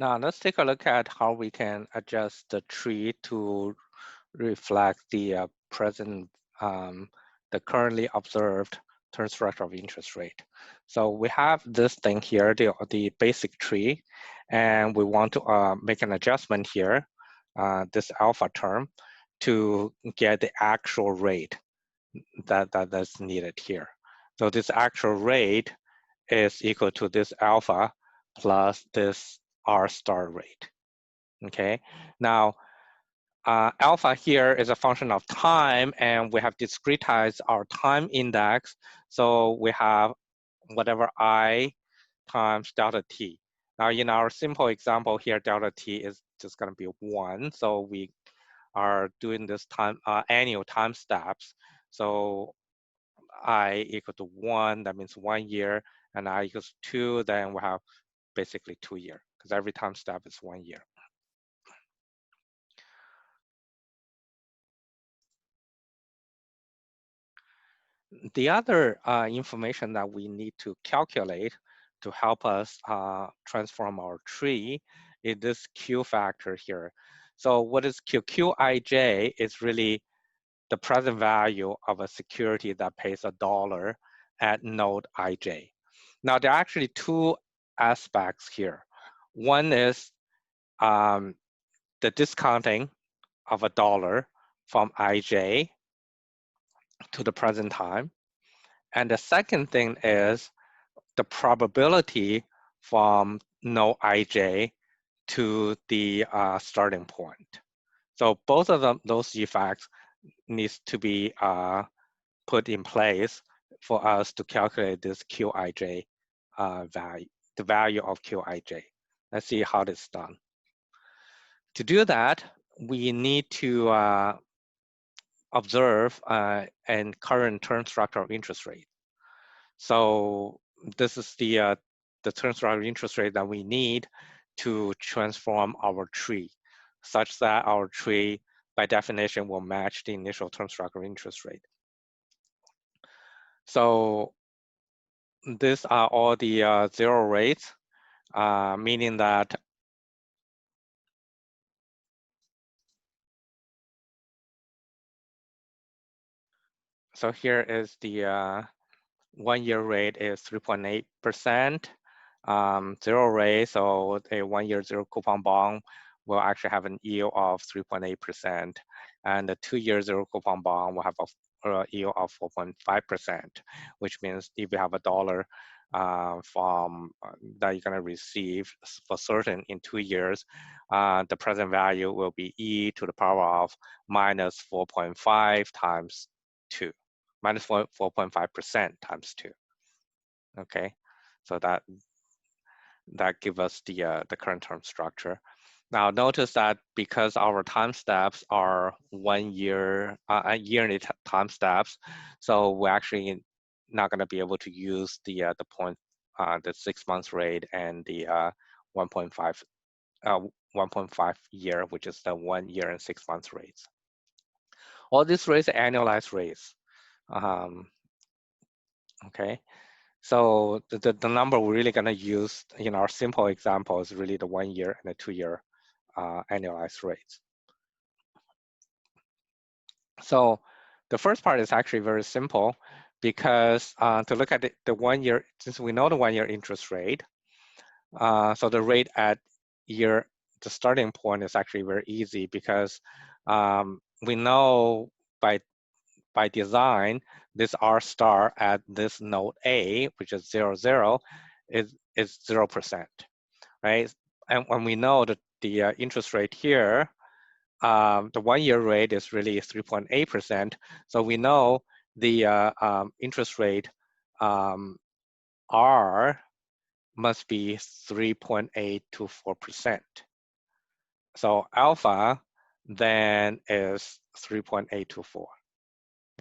Now let's take a look at how we can adjust the tree to reflect the present, the currently observed term structure of interest rate. So we have this thing here, the basic tree, and we want to make an adjustment here, this alpha term, to get the actual rate that's needed here. So this actual rate is equal to this alpha plus this R star rate. Okay, now alpha here is a function of time, and we have discretized our time index. So we have whatever I times delta t. Now in our simple example here, delta t is just going to be 1. So we are doing this time annual time steps. So I equal to 1, that means 1 year, and I equals 2, then we have basically 2 years, because every time step is 1 year. The other information that we need to calculate to help us transform our tree is this Q factor here. So what is Q? QIJ is really the present value of a security that pays $1 at node IJ. Now, there are actually two aspects here. One is the discounting of $1 from IJ to the present time. And the second thing is the probability from node IJ to the starting point. So both of those effects needs to be put in place for us to calculate this QIJ value, the value of QIJ. Let's see how this is done. To do that, we need to observe and current term structure of interest rate. So this is the term structure of interest rate that we need to transform our tree, such that our tree, by definition, will match the initial term structure of interest rate. So these are all the zero rates, meaning that so here is the 1 year rate is 3.8%, zero rate, so a 1 year zero coupon bond will actually have an yield of 3.8%, and the 2 year zero coupon bond will have a yield of 4.5%, which means if you have $1 from that you're going to receive for certain in 2 years, the present value will be e to the power of minus 4.5 times 2, minus 4.5% times 2. Okay, so that gives us the current term structure. Now notice that because our time steps are 1 year, yearly time steps, so we're actually not going to be able to use the point, the 6 months rate and the 1.5 year, which is the 1 year and 6 months rates. All these rates are annualized rates. Okay. So the number we're really going to use in our simple example is really the 1 year and the 2 year annualized rates. So the first part is actually very simple, because to look at the 1 year, since we know the 1 year interest rate, so the rate at year, the starting point is actually very easy, because we know by design, this R star at this node A, which is 0, 0, is 0%, right? And when we know that the interest rate here, the 1 year rate is really 3.8%. So we know the interest rate R must be 3.824%. So alpha then is 3.824.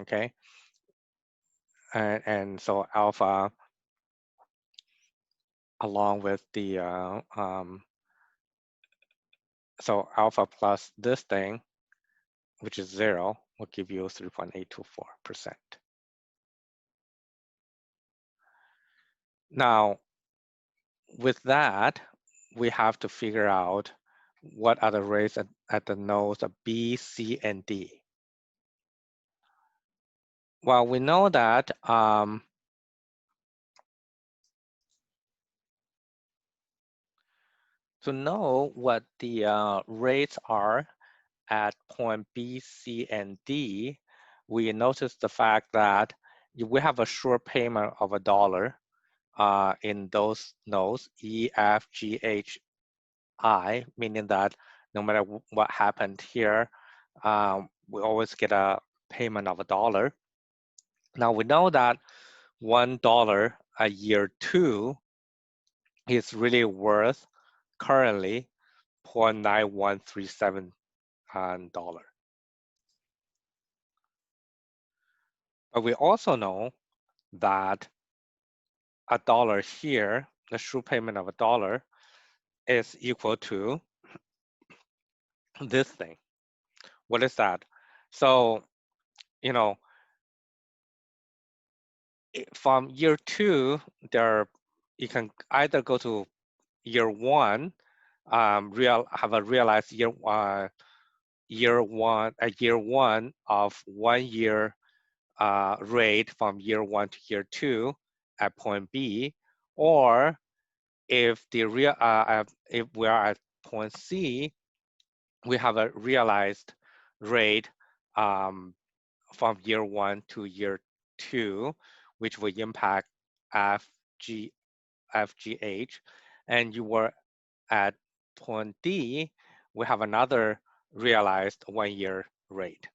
Okay. And so alpha, along with the so alpha plus this thing, which is 0, will give you 3.824%. Now, with that, we have to figure out what are the rates at the nodes of B, C, and D. Well, we know that to know what the rates are at point B, C, and D, we notice the fact that we have a short payment of $1 in those nodes, E, F, G, H, I, meaning that no matter what happened here, we always get a payment of $1. Now we know that $1 a year 2 is really worth currently $0.9137. But we also know that $1 here, the true payment of $1 is equal to this thing. What is that? So, you know, from year 2, you can either go to year 1, have a realized year one of 1 year rate from year 1 to year 2 at point B, or if if we are at point C, we have a realized rate from year 1 to year 2, which will impact FGH, and you were at point D, we have another realized 1 year rate,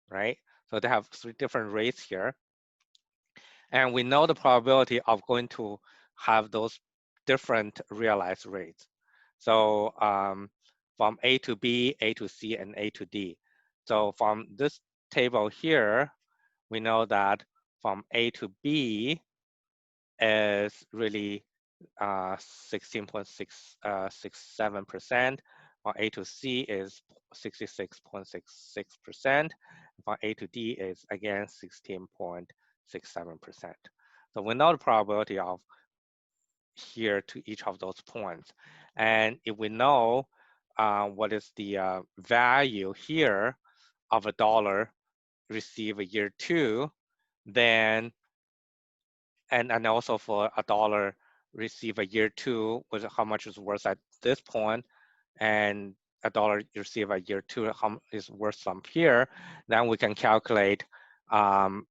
right? So they have 3 different rates here. And we know the probability of going to have those different realized rates. So from A to B, A to C, and A to D. So from this table here, we know that from A to B is really 16.67%, while A to C is 66.66%, while A to D is again 16.67%. So we know the probability of here to each of those points. And if we know what is the value here of $1 received a year 2, then and also for $1 receive a year 2, with how much is worth at this point, and $1 you receive a year 2, how is worth from here, then we can calculate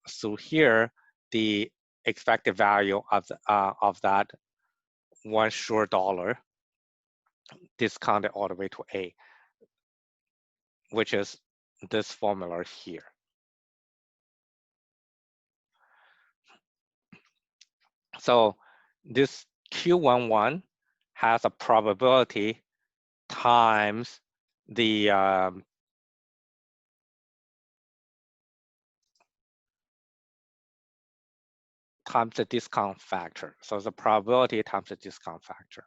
through here the expected value of that one short dollar discounted all the way to A, which is this formula here. So this Q11 has a probability times the discount factor. So the probability times the discount factor.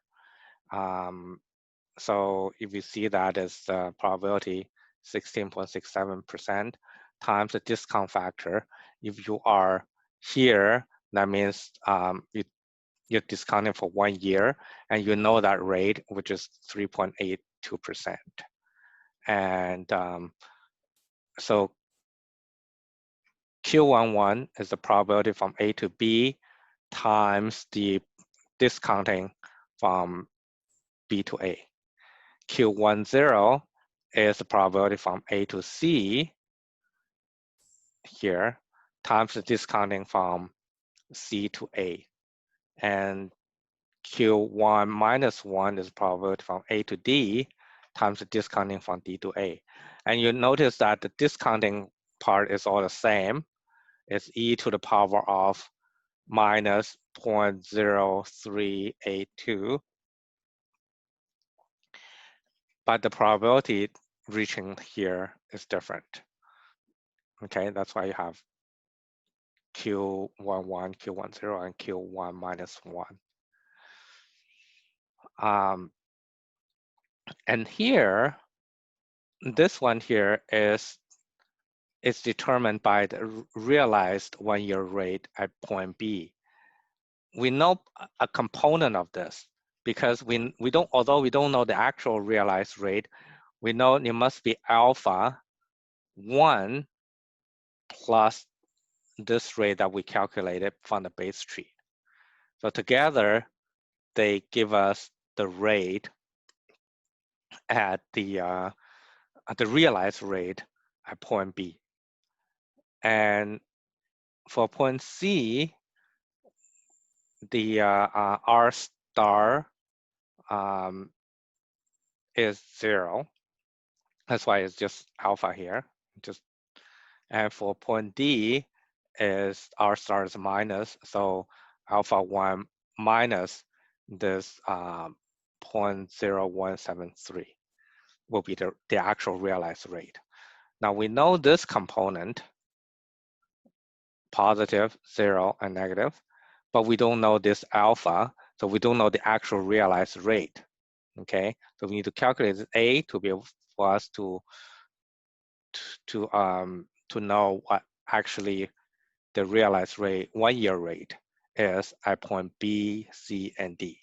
So if you see that as the probability 16.67% times the discount factor, if you are here, that means you're discounting for 1 year, and you know that rate, which is 3.82%. And so Q11 is the probability from A to B times the discounting from B to A. Q10 is the probability from A to C here times the discounting from C to A. And Q1 minus 1 is probability from A to D times the discounting from D to A. And you notice that the discounting part is all the same. It's e to the power of minus 0.0382. But the probability reaching here is different. Okay, that's why you have Q11, Q10, and Q1 minus 1. And here, this one here is determined by the realized 1 year rate at point B. We know a component of this because we don't, although we don't know the actual realized rate, we know it must be alpha 1 plus this rate that we calculated from the base tree. So together, they give us the rate at the realized rate at point B. And for point C, the R star is 0. That's why it's just alpha here. And for point D is R star is minus, so alpha 1 minus this 0.0173 will be the actual realized rate. Now we know this component, positive, 0, and negative, but we don't know this alpha, so we don't know the actual realized rate. Okay, so we need to calculate A to be able for us to know what actually the realized rate, 1-year rate, is at point B, C, and D.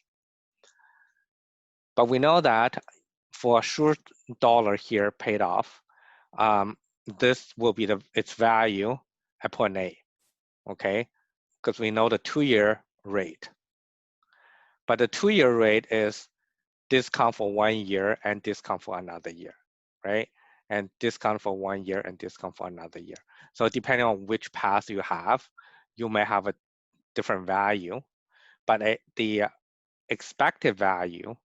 But we know that for a short dollar here paid off, this will be its value at point A, okay? Because we know the 2-year rate. But the 2-year rate is discount for 1 year and discount for another year, right? And discount for 1 year and discount for another year. So depending on which path you have, you may have a different value, but the expected value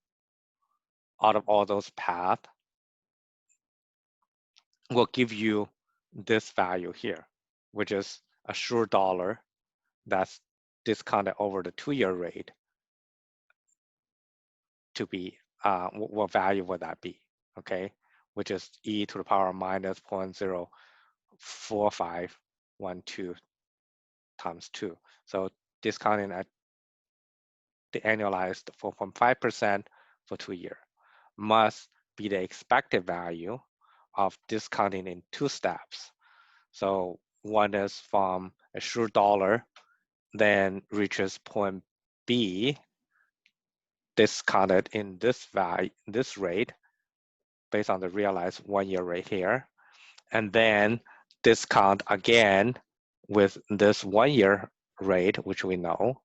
out of all those paths will give you this value here, which is a sure dollar that's discounted over the 2-year rate to be, what value would that be, okay? Which is e to the power minus 0.04512 times 2. So discounting at the annualized 4.5% for 2 years must be the expected value of discounting in 2 steps. So one is from a sure dollar, then reaches point B, discounted in this value, this rate, based on the realized 1-year rate here, and then discount again with this 1-year rate, which we know,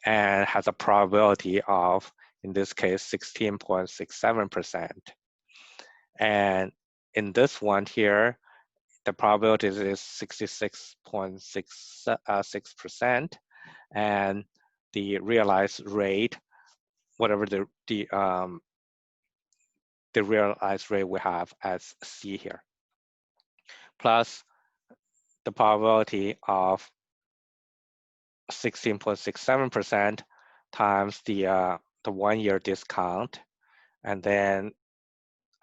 and has a probability of, in this case, 16.67%. And in this one here, the probability is 66.66%, and the realized rate, whatever the realized rate we have as C here, plus the probability of 16.67% times the 1-year discount, and then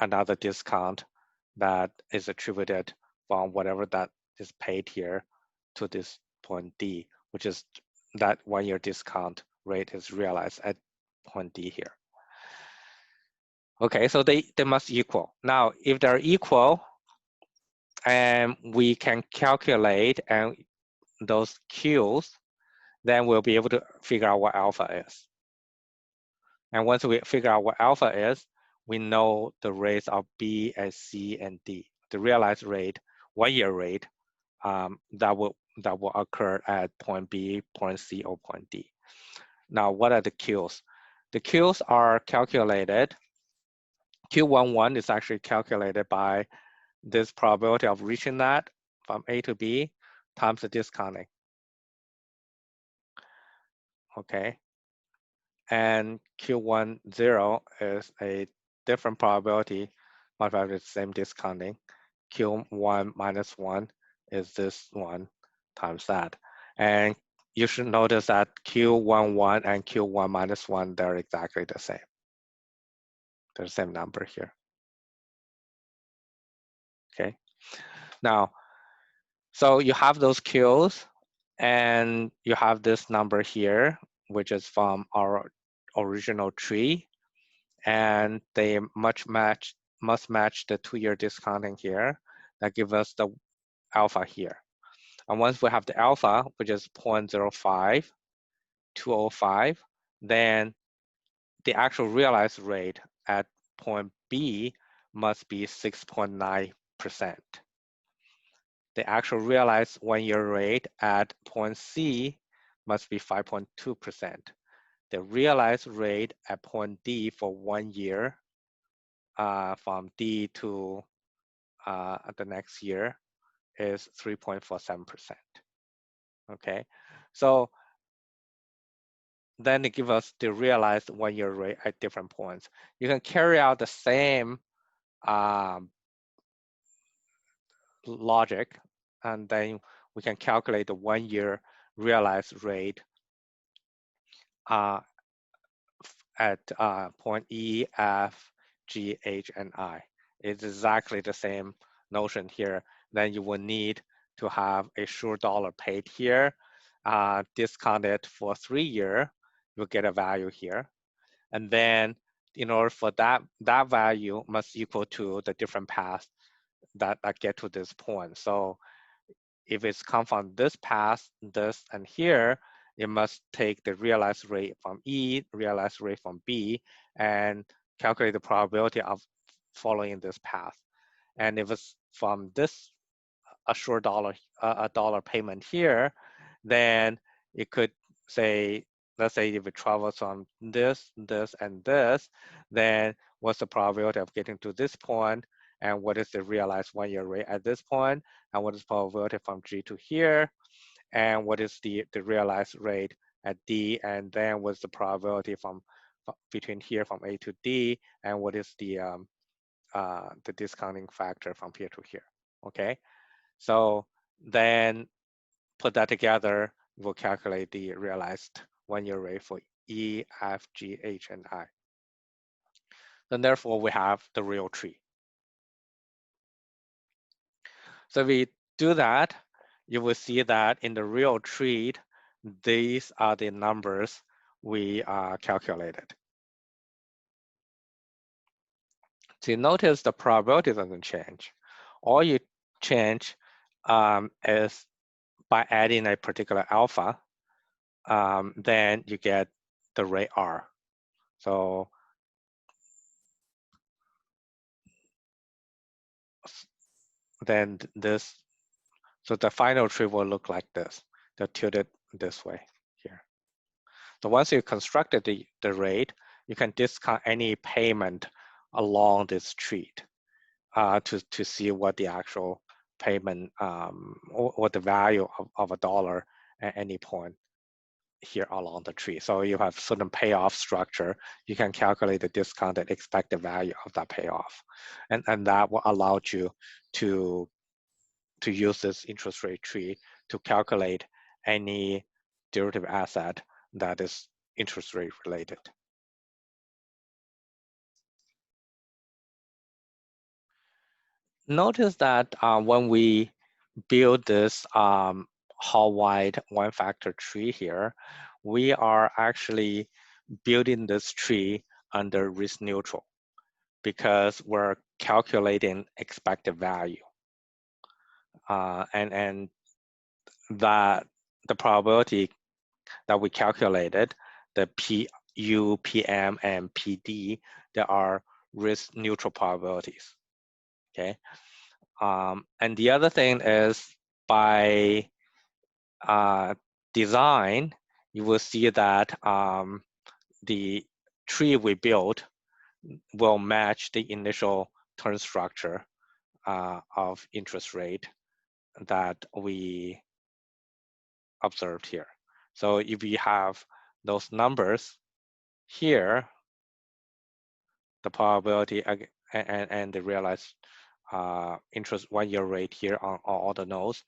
another discount that is attributed from whatever that is paid here to this point D, which is that 1-year discount rate is realized at point D here. Okay, so they must equal. Now, if they're equal, and we can calculate and those Qs, then we'll be able to figure out what alpha is. And once we figure out what alpha is, we know the rates of B and C and D, the realized rate, 1-year rate, that will occur at point B, point C, or point D. Now, what are the Qs? The Qs are calculated. Q11 is actually calculated by this probability of reaching that from A to B times the discounting. Okay. And Q10 is a different probability multiplied with the same discounting. Q1 minus 1 is this one times that. And you should notice that Q11 and Q1 minus 1, they're exactly the same. They're the same number here. Okay. Now, so you have those Qs, and you have this number here, which is from our original tree, and they must match the 2-year discounting here. That gives us the alpha here. And once we have the alpha, which is 0.05205, then the actual realized rate at point B must be 6.9%. The actual realized one-year rate at point C must be 5.2%. The realized rate at point D for 1 year from D to the next year is 3.47%. Okay, so then it gives us the realized one-year rate at different points. You can carry out the same logic, and then we can calculate the 1 year realized rate at point E, F, G, H, and I. It's exactly the same notion here. Then you will need to have a sure dollar paid here, discounted for 3 years, you'll get a value here. And then in order for that value must equal to the different paths that get to this point. So if it's come from this path, this, and here, it must take the realized rate from E, realized rate from B, and calculate the probability of following this path. And if it's from this assured dollar, a dollar payment here, then it could say, let's say if it travels on this, this, and this, then what's the probability of getting to this point, and what is the realized one-year rate at this point, and what is probability from G to here, and what is the realized rate at D, and then what's the probability from between here from A to D, and what is the discounting factor from here to here. Okay, so then put that together, we'll calculate the realized one-year rate for E, F, G, H, and I. Then therefore we have the real tree. So we do that, you will see that in the real tree, these are the numbers we calculated. So you notice the probability doesn't change. All you change is by adding a particular alpha, then you get the rate R. So then this, so the final tree will look like this. They're tilted this way here. So once you constructed the rate, you can discount any payment along this tree to see what the actual payment or the value of a dollar at any point here along the tree. So you have certain payoff structure. You can calculate the discounted expected value of that payoff. And that will allow you to use this interest rate tree to calculate any derivative asset that is interest rate related. Notice that when we build this Hall-wide one-factor tree here, we are actually building this tree under risk neutral because we're calculating expected value. And that the probability that we calculated, the PU, PM, and PD, there are risk neutral probabilities. Okay. And the other thing is by design, you will see that the tree we built will match the initial term structure of interest rate that we observed here. So if we have those numbers here, the probability and the realized interest one-year rate here on all the nodes,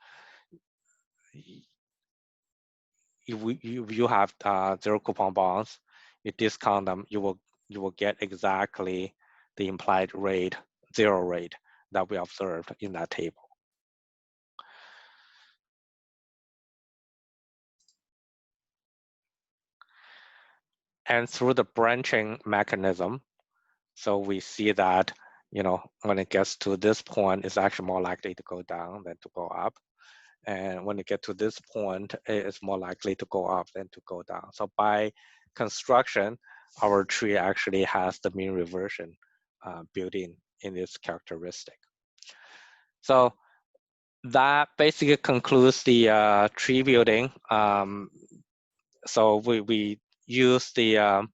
if you have zero coupon bonds, you discount them, you will get exactly the implied rate, zero rate that we observed in that table. And through the branching mechanism, so we see that, you know, when it gets to this point, it's actually more likely to go down than to go up. And when it gets to this point, it's more likely to go up than to go down. So by construction, our tree actually has the mean reversion built in its characteristic. So that basically concludes the tree building. So we use the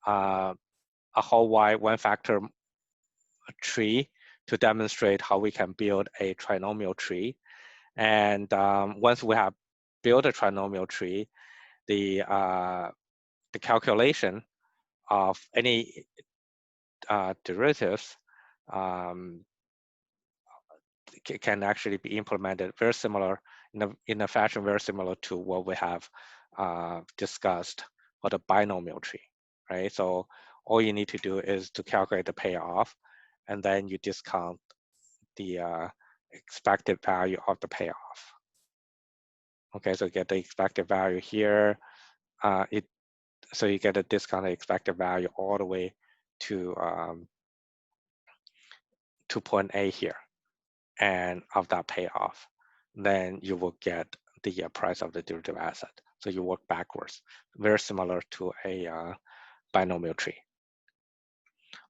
a whole wide one-factor tree to demonstrate how we can build a trinomial tree. And once we have built a trinomial tree, the calculation of any derivatives can actually be implemented very similar in a fashion very similar to what we have discussed for the binomial tree, right? So all you need to do is to calculate the payoff, and then you discount the expected value of the payoff. Okay, so you get the expected value here. So you get a discounted expected value all the way to point A here, and of that payoff, then you will get the price of the derivative asset. So you work backwards, very similar to a binomial tree.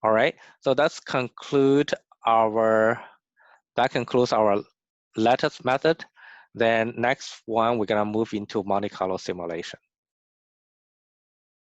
All right, so that concludes our lattice method. Then next one, we're gonna move into Monte Carlo simulation.